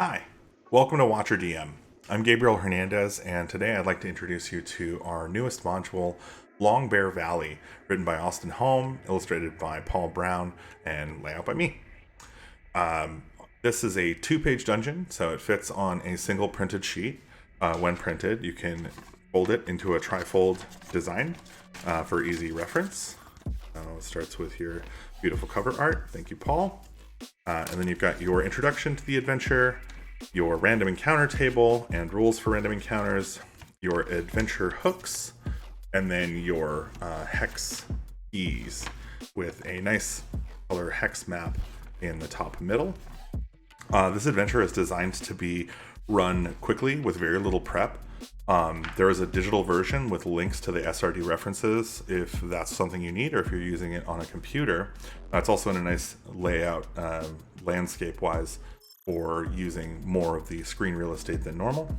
Hi, welcome to WatcherDM. I'm Gabriel Hernandez, and today I'd like to introduce you to our newest module, Long Bear Valley, written by Austin Holm, illustrated by Paul Brown, and layout by me. This is a two-page dungeon, so it fits on a single printed sheet. When printed, you can fold it into a trifold design for easy reference. It starts with your beautiful cover art. Thank you, Paul. And then you've got your introduction to the adventure, your random encounter table and rules for random encounters, your adventure hooks, and then your hex keys with a nice color hex map in the top middle. This adventure is designed to be run quickly with very little prep. There is a digital version with links to the SRD references if that's something you need, or if you're using it on a computer. It's also in a nice layout, landscape-wise, for using more of the screen real estate than normal.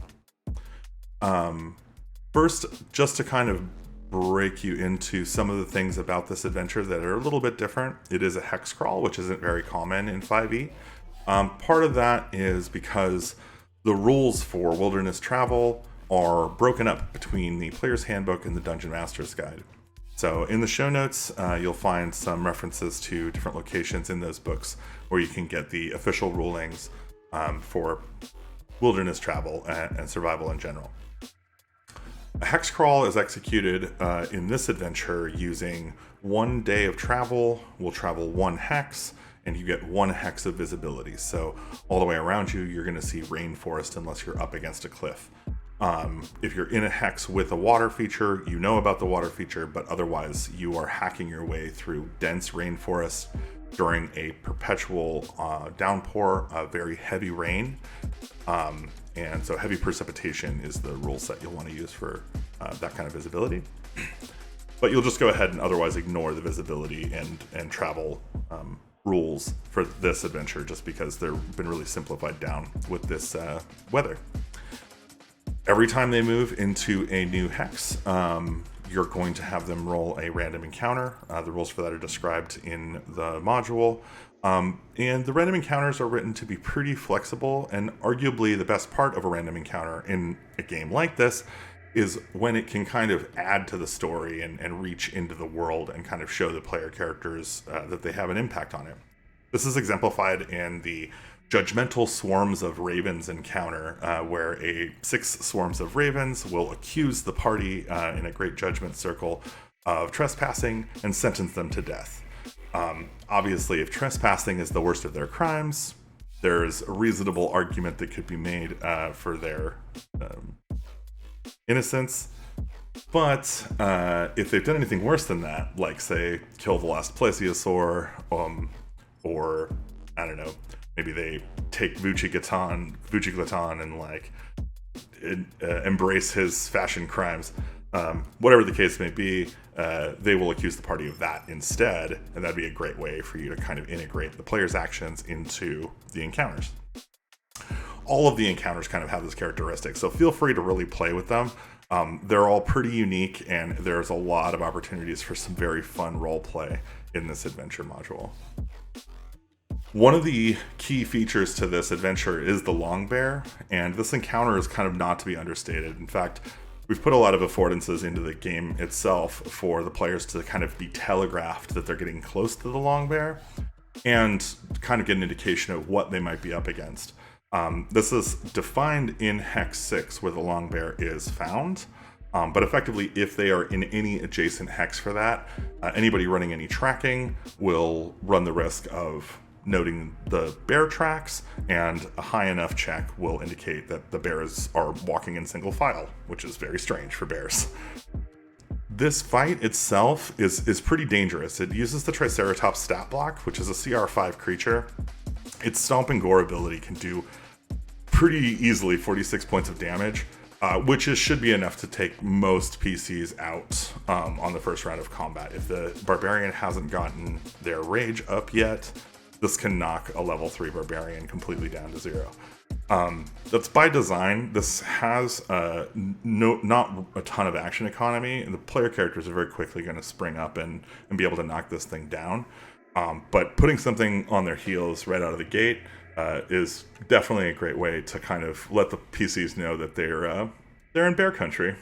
First, just to kind of break you into some of the things about this adventure that are a little bit different, it is a hex crawl, which isn't very common in 5e. Part of that is because the rules for wilderness travel are broken up between the Player's Handbook and the Dungeon Master's Guide. So in the show notes, you'll find some references to different locations in those books where you can get the official rulings for wilderness travel and survival in general. A hex crawl is executed in this adventure using 1 day of travel. We'll travel 1 hex, and you get 1 hex of visibility. So all the way around you, you're going to see rainforest unless you're up against a cliff. If you're in a hex with a water feature, you know about the water feature, but otherwise you are hacking your way through dense rainforest during a perpetual downpour of very heavy rain. And so heavy precipitation is the rule set you'll want to use for that kind of visibility. But you'll just go ahead and otherwise ignore the visibility and travel rules for this adventure, just because they've been really simplified down with this weather. Every time they move into a new hex, you're going to have them roll a random encounter. The rules for that are described in the module. And the random encounters are written to be pretty flexible, and arguably the best part of a random encounter in a game like this is when it can kind of add to the story and reach into the world and kind of show the player characters that they have an impact on it. This is exemplified in the Judgmental Swarms of Ravens encounter, where 6 swarms of ravens will accuse the party in a great judgment circle of trespassing and sentence them to death. Obviously, if trespassing is the worst of their crimes, there's a reasonable argument that could be made for their innocence. But if they've done anything worse than that, like, say, kill the last plesiosaur, or, I don't know, maybe they take Vucci Glutton and like embrace his fashion crimes. Whatever the case may be, they will accuse the party of that instead, and that'd be a great way for you to kind of integrate the player's actions into the encounters. All of the encounters kind of have this characteristic, so feel free to really play with them. They're all pretty unique, and there's a lot of opportunities for some very fun role play in this adventure module. One of the key features to this adventure is the long bear, and this encounter is kind of not to be understated. In fact, we've put a lot of affordances into the game itself for the players to kind of be telegraphed that they're getting close to the long bear and kind of get an indication of what they might be up against. This is defined in Hex 6 where the long bear is found, but effectively if they are in any adjacent hex for that, anybody running any tracking will run the risk of noting the bear tracks, and a high enough check will indicate that the bears are walking in single file, which is very strange for bears. This fight itself is pretty dangerous. It uses the Triceratops stat block, which is a CR5 creature. Its Stomp and Gore ability can do pretty easily 46 points of damage, which should be enough to take most PCs out on the first round of combat. If the Barbarian hasn't gotten their rage up yet, this can knock a level 3 Barbarian completely down to 0. That's by design. This has not a ton of action economy, and the player characters are very quickly going to spring up and be able to knock this thing down. But putting something on their heels right out of the gate is definitely a great way to kind of let the PCs know that they're in bear country.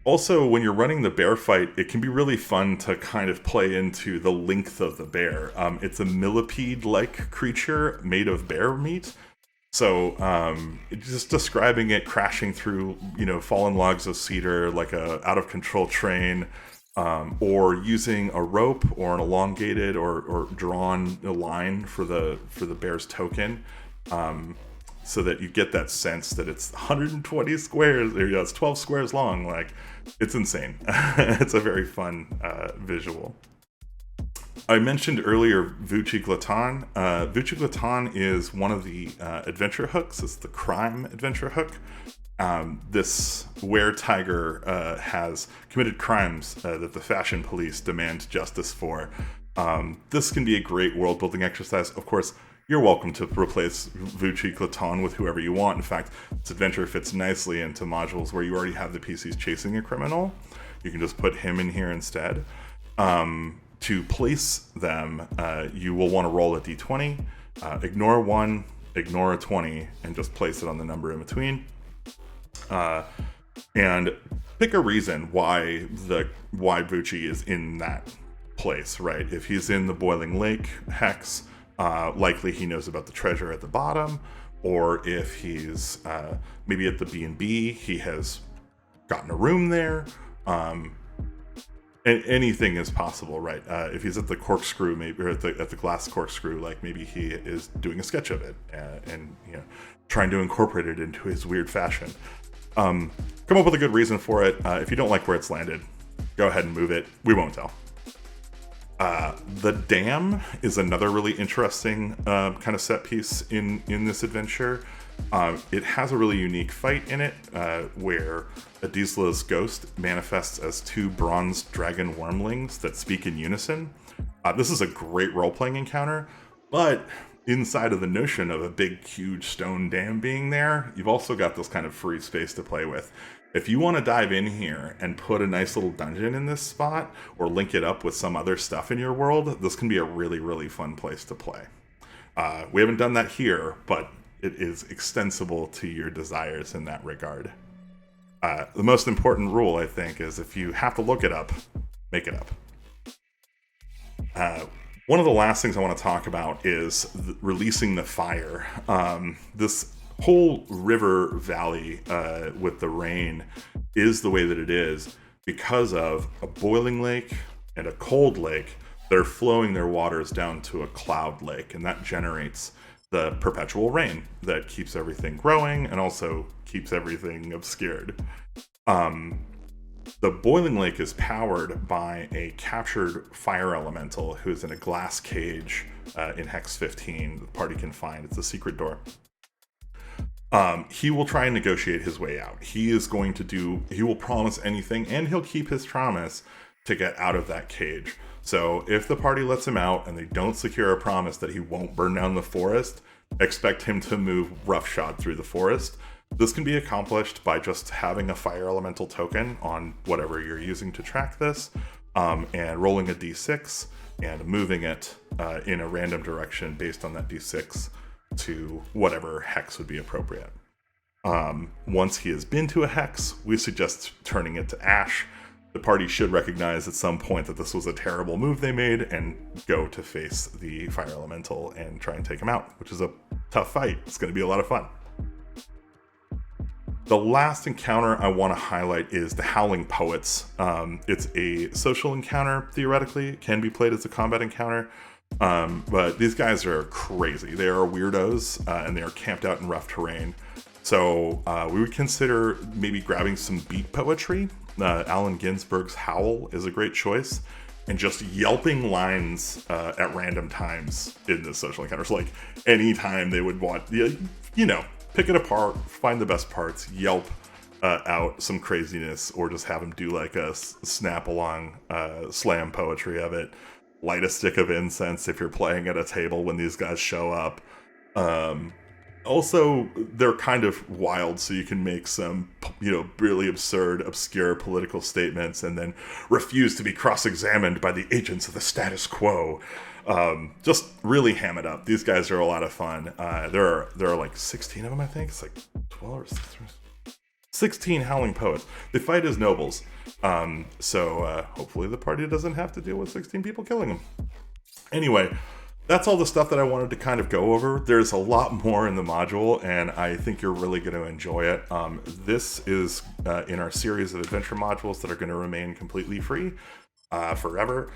Also, when you're running the bear fight, it can be really fun to kind of play into the length of the bear. It's a millipede-like creature made of bear meat. So just describing it crashing through, fallen logs of cedar like a out-of-control train, or using a rope or an elongated or drawn line for the bear's token. So that you get that sense that it's 120 squares, or it's 12 squares long. Like, it's insane. It's a very fun visual. I mentioned earlier Vucci Glutton. Vucci Glutton is one of the adventure hooks. It's the crime adventure hook. This were-tiger has committed crimes that the fashion police demand justice for. This can be a great world-building exercise. Of course, you're welcome to replace Vucci Glutton with whoever you want. In fact, this adventure fits nicely into modules where you already have the PCs chasing a criminal. You can just put him in here instead. To place them, you will want to roll a d20, ignore 1, ignore a 20, and just place it on the number in between. And pick a reason why Vucci is in that place, right? If he's in the Boiling Lake Hex, likely he knows about the treasure at the bottom, or if he's maybe at the B&B, he has gotten a room there. And anything is possible, right? If he's at the corkscrew, maybe, or at the glass corkscrew, like maybe he is doing a sketch of it and trying to incorporate it into his weird fashion. Come up with a good reason for it. If you don't like where it's landed, go ahead and move it. We won't tell. The dam is another really interesting kind of set piece in this adventure. It has a really unique fight in it where Edisla's ghost manifests as 2 bronze dragon wormlings that speak in unison. This is a great role-playing encounter, but inside of the notion of a big, huge stone dam being there, you've also got this kind of free space to play with. If you want to dive in here and put a nice little dungeon in this spot, or link it up with some other stuff in your world, this can be a really, really fun place to play. We haven't done that here, but it is extensible to your desires in that regard. The most important rule, I think, is if you have to look it up, make it up. One of the last things I want to talk about is releasing the fire. This whole river valley with the rain is the way that it is because of a boiling lake and a cold lake that are flowing their waters down to a cloud lake, and that generates the perpetual rain that keeps everything growing and also keeps everything obscured. The boiling lake is powered by a captured fire elemental who is in a glass cage in Hex 15 the party can find. It's a secret door. He will try and negotiate his way out. He will promise anything, and he'll keep his promise to get out of that cage. So if the party lets him out and they don't secure a promise that he won't burn down the forest, expect him to move roughshod through the forest. This can be accomplished by just having a fire elemental token on whatever you're using to track this, and rolling a d6 and moving it in a random direction based on that d6 to whatever hex would be appropriate. Once he has been to a hex, we suggest turning it to ash. The party should recognize at some point that this was a terrible move they made and go to face the fire elemental and try and take him out, which is a tough fight. It's going to be a lot of fun. The last encounter I want to highlight is the Howling Poets. It's a social encounter, theoretically. It can be played as a combat encounter. But these guys are crazy. They are weirdos, and they are camped out in rough terrain. So we would consider maybe grabbing some beat poetry. Allen Ginsberg's Howl is a great choice. And just yelping lines at random times in this social encounter. So like anytime they would want, pick it apart, find the best parts, yelp out some craziness, or just have them do like a snap-along slam poetry of it. Light a stick of incense if you're playing at a table when these guys show up. Also, they're kind of wild, so you can make some, really absurd, obscure political statements and then refuse to be cross-examined by the agents of the status quo. Just really ham it up. These guys are a lot of fun. There are like 16 of them, I think. It's like 12 or 16 howling poets. They fight as nobles. So hopefully the party doesn't have to deal with 16 people killing them. Anyway, that's all the stuff that I wanted to kind of go over. There's a lot more in the module, and I think you're really going to enjoy it. This is in our series of adventure modules that are going to remain completely free forever.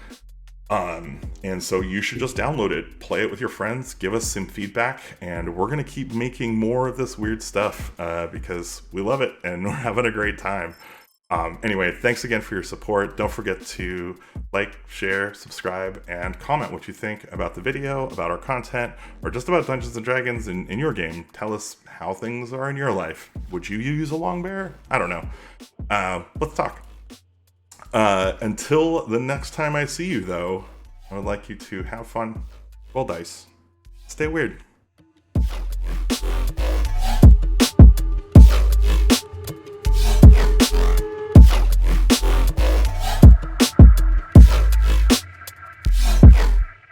And so you should just download it, play it with your friends, give us some feedback, and we're going to keep making more of this weird stuff because we love it and we're having a great time. Anyway, thanks again for your support. Don't forget to like, share, subscribe, and comment what you think about the video, about our content, or just about Dungeons & Dragons in your game. Tell us how things are in your life. Would you use a long bear? I don't know. Let's talk. Until the next time I see you, though, I would like you to have fun, roll dice, stay weird.